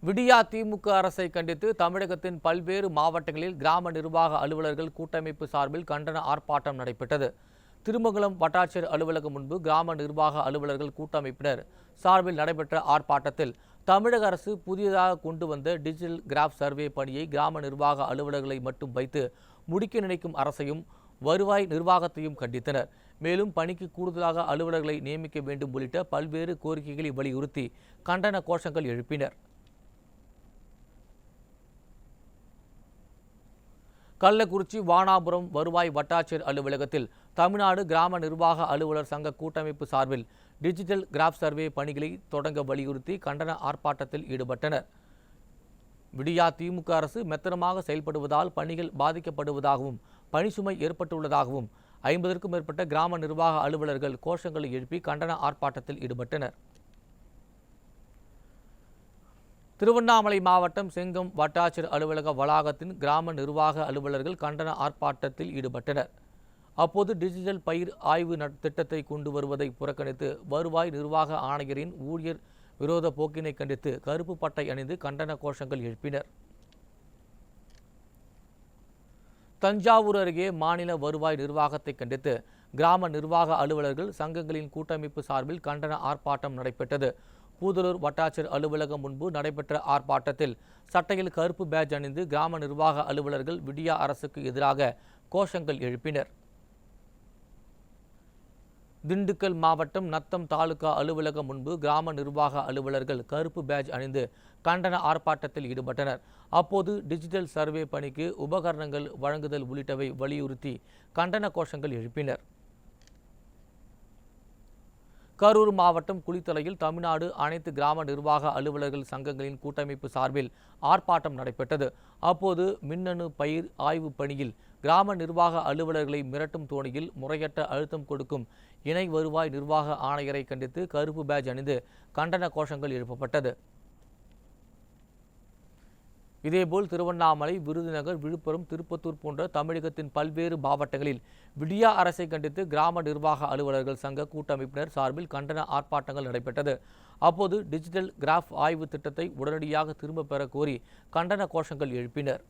விடியா திமுக அரசை கண்டித்து தமிழகத்தின் பல்வேறு மாவட்டங்களில் கிராம நிர்வாக அலுவலர்கள் கூட்டமைப்பு சார்பில் கண்டன ஆர்ப்பாட்டம் நடைபெற்றது. திருமங்கலம் வட்டாட்சியர் அலுவலகம் முன்பு கிராம நிர்வாக அலுவலர்கள் கூட்டமைப்பினர் சார்பில் நடைபெற்ற ஆர்ப்பாட்டத்தில் தமிழக அரசு புதியதாக கொண்டு வந்த டிஜிட்டல் கிராஃப் சர்வே பணியை கிராம நிர்வாக அலுவலர்களை மட்டும் வைத்து முடிக்க நினைக்கும் அரசையும் வருவாய் நிர்வாகத்தையும் கண்டித்தனர். மேலும் பணிக்கு கூடுதலாக அலுவலர்களை நியமிக்க வேண்டும் உள்ளிட்ட பல்வேறு கோரிக்கைகளை வலியுறுத்தி கண்டன கோஷங்கள் எழுப்பினர். கள்ளக்குறிச்சி வானாபுரம் வருவாய் வட்டாட்சியர் அலுவலகத்தில் தமிழ்நாடு கிராம நிர்வாக அலுவலர் சங்க கூட்டமைப்பு சார்பில் டிஜிட்டல் கிராஃப் சர்வே பணிகளை தொடங்க வலியுறுத்தி கண்டன ஆர்ப்பாட்டத்தில் ஈடுபட்டனர். விடியா திமுக அரசு மெத்தனமாக செயல்படுவதால் பணிகள் பாதிக்கப்படுவதாகவும் பணிசுமை ஏற்பட்டுள்ளதாகவும் 50க்கும் மேற்பட்ட கிராம நிர்வாக அலுவலர்கள் கோஷங்களை எழுப்பி கண்டன ஆர்ப்பாட்டத்தில் ஈடுபட்டனர். திருவண்ணாமலை மாவட்டம் செங்கம் வட்டாட்சியர் அலுவலக வளாகத்தின் கிராம நிர்வாக அலுவலர்கள் கண்டன ஆர்ப்பாட்டத்தில் ஈடுபட்டனர். அப்போது டிஜிட்டல் பயிர் ஆய்வு திட்டத்தை கொண்டு வருவதை புறக்கணித்து வருவாய் நிர்வாக ஆணையரின் ஊழியர் விரோத போக்கினை கண்டித்து கருப்பு பட்டை அணிந்து கண்டன கோஷங்கள் எழுப்பினர். தஞ்சாவூர் அருகே மாநில வருவாய் நிர்வாகத்தை கண்டித்து கிராம நிர்வாக அலுவலர்கள் சங்கங்களின் கூட்டமைப்பு சார்பில் கண்டன ஆர்ப்பாட்டம் நடைபெற்றது. பூதலூர் வட்டாட்சியர் அலுவலகம் முன்பு நடைபெற்ற ஆர்ப்பாட்டத்தில் சட்டையில் கருப்பு பேட்ஜ் அணிந்து கிராம நிர்வாக அலுவலர்கள் விடியா அரசுக்கு எதிராக கோஷங்கள் எழுப்பினர். திண்டுக்கல் மாவட்டம் நத்தம் தாலுகா அலுவலகம் முன்பு கிராம நிர்வாக அலுவலர்கள் கருப்பு பேட்ஜ் அணிந்து கண்டன ஆர்ப்பாட்டத்தில் ஈடுபட்டனர். அப்போது டிஜிட்டல் சர்வே பணிக்கு உபகரணங்கள் வழங்குதல் உள்ளிட்டவை வலியுறுத்தி கண்டன கோஷங்கள் எழுப்பினர். கரூர் மாவட்டம் குளித்தலையில் தமிழ்நாடு அனைத்து கிராம நிர்வாக அலுவலர்கள் சங்கங்களின் கூட்டமைப்பு சார்பில் ஆர்ப்பாட்டம் நடைபெற்றது. அப்போது மின்னணு பயிர் ஆய்வு பணியில் கிராம நிர்வாக அலுவலர்களை மிரட்டும் தோணியில் முறையற்ற அழுத்தம் கொடுக்கும் இணை வருவாய் நிர்வாக ஆணையரை கண்டித்து கருப்பு பேட்ஜ் அணிந்து கண்டன கோஷங்கள் எழுப்பப்பட்டது. இதேபோல் திருவண்ணாமலை, விருதுநகர், விழுப்புரம், திருப்பத்தூர் போன்ற தமிழகத்தின் பல்வேறு மாவட்டங்களில் விடியா அரசை கண்டித்து கிராம நிர்வாக அலுவலர்கள் சங்க கூட்டமைப்பினர் சார்பில் கண்டன ஆர்ப்பாட்டங்கள் நடைபெற்றது. அப்போது டிஜிட்டல் கிராஃப் ஆய்வு திட்டத்தை உடனடியாக திரும்பப் பெற கோரி கண்டன கோஷங்கள் எழுப்பினர்.